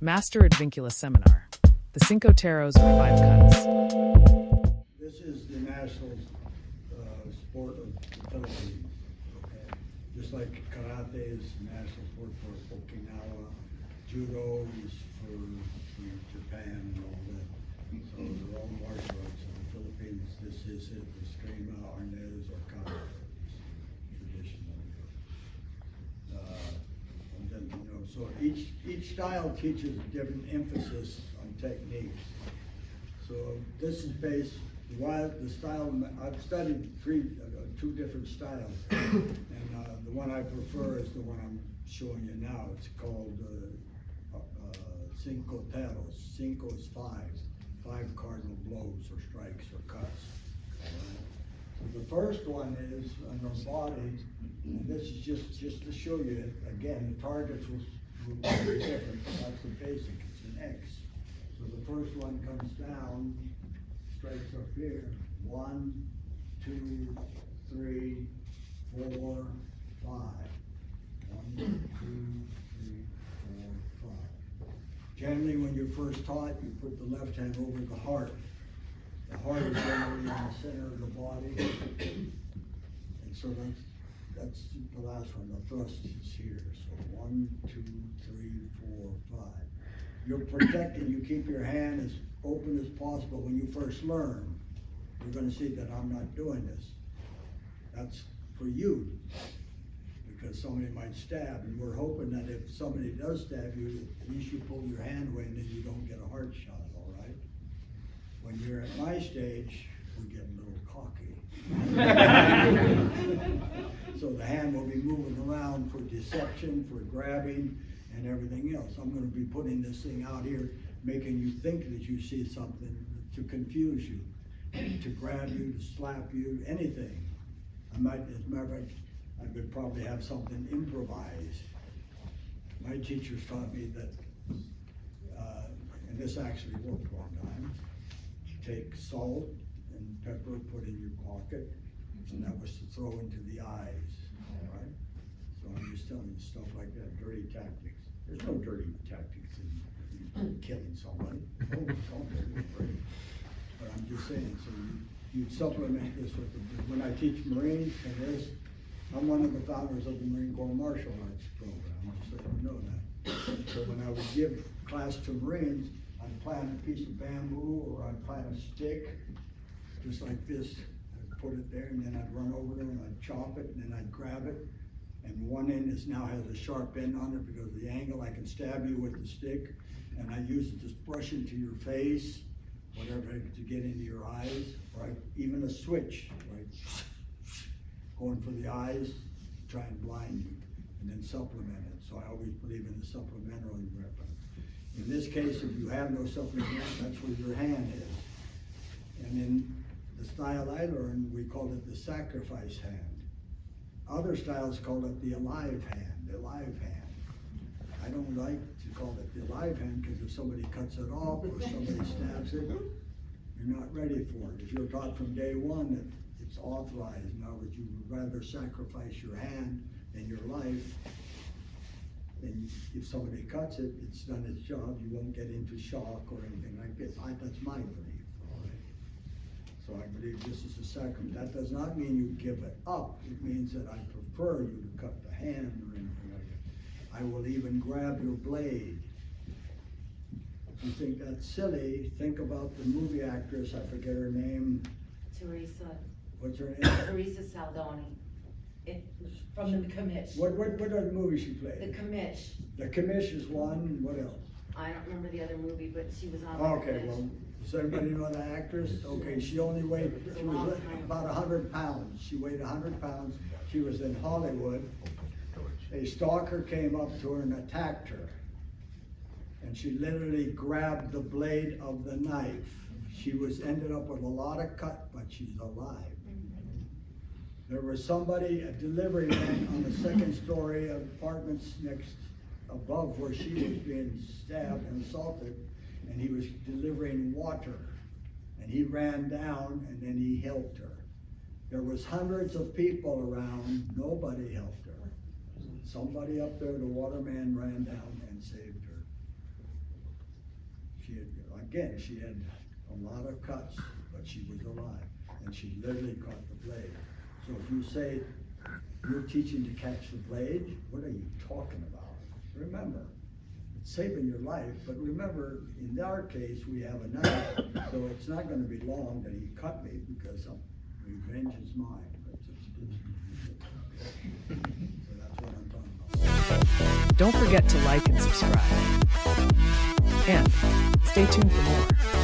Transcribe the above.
Master Advincula Seminar. The Cinco Teros are 5 cuts. This is the national sport of the Philippines. Okay? Just like karate is the national sport for Okinawa, judo is for Japan and all that. So they're all martial arts in the Philippines. This is it, Eskrima, Arnez, or Kata, traditional. And then, so each style teaches a different emphasis on techniques. So this is based, the style, I've studied two different styles. And the one I prefer is the one I'm showing you now. It's called Cinco Teros. Cinco is 5 cardinal blows or strikes or cuts. So the first one is on the body, and this is just to show you, again, the targets will be different. That's the basic, it's an X. So the first one comes down, strikes up here. 1, 2, 3, 4, 5. 1, 2, 3, 4, 5. Generally, when you're first taught, you put the left hand over the heart. The heart is generally in the center of the body. And so that's the last one. The thrust is here. So 1, 2, 3, 4, 5. You're protecting, you keep your hand as open as possible. When you first learn, you're going to see that I'm not doing this. That's for you, because somebody might stab, and we're hoping that if somebody does stab you, at least you pull your hand away and then you don't get a heart shot, all right? When you're at my stage, we get a little cocky. So the hand will be moving around for deception, for grabbing, and everything else. I'm going to be putting this thing out here, making you think that you see something, to confuse you, to grab you, to slap you, anything. I might, as a matter of fact, I would probably have something improvised. My teachers taught me that, and this actually worked one time, take salt and pepper, put in your pocket, and that was to throw into the eyes, all right? So I'm just telling you stuff like that, dirty tactics. There's no dirty tactics in killing somebody. Oh, don't get me afraid. But I'm just saying, so you supplement this with when I teach Marines and this, I'm one of the founders of the Marine Corps Martial Arts program, just so you know that. So when I would give class to Marines, I'd plant a piece of bamboo or I'd plant a stick, just like this. I'd put it there and then I'd run over there and I'd chop it and then I'd grab it. And one end now has a sharp end on it because of the angle. I can stab you with the stick, and I use it to brush into your face, whatever, to get into your eyes, right? Even a switch, right? Going for the eyes, try and blind you, and then supplement it. So I always believe in the supplementary weapon. In this case, if you have no supplement, that's where your hand is. And in the style I learned, we called it the sacrifice hand. Other styles call it the alive hand, the live hand. I don't like to call it the alive hand because if somebody cuts it off or somebody stabs it, you're not ready for it. If you're taught from day one that it's authorized, in other words, you would rather sacrifice your hand than your life, then if somebody cuts it, it's done its job. You won't get into shock or anything like this. That's my belief. So I believe this is a sacrament. That does not mean you give it up. It means that I prefer you to cut the hand or anything like that. I will even grab your blade. If you think that's silly, think about the movie actress, I forget her name. Teresa. What's her name? Teresa Saldoni. From the Commish. What other movie she played? The Commish. The Commish is one. What else? I don't remember the other movie, but she was on the Okay, Commish. well, does everybody know the actress? Okay, she only weighed, she was about 100 pounds. She weighed 100 pounds. She was in Hollywood. A stalker came up to her and attacked her. And she literally grabbed the blade of the knife. She ended up with a lot of cut, but she's alive. There was somebody, a delivery man on the second story of apartments above where she was being stabbed and assaulted. And he was delivering water, and he ran down and then he helped her. There was hundreds of people around, nobody helped her. Somebody up there, the waterman, ran down and saved her. She had a lot of cuts, but she was alive, and she literally caught the blade. So if you say you're teaching to catch the blade, what are you talking about? Remember, it's saving your life, but remember, in our case, we have a knife, so it's not gonna be long that he cut me because revenge is mine. So that's what I'm talking about. Don't forget to like and subscribe. And stay tuned for more.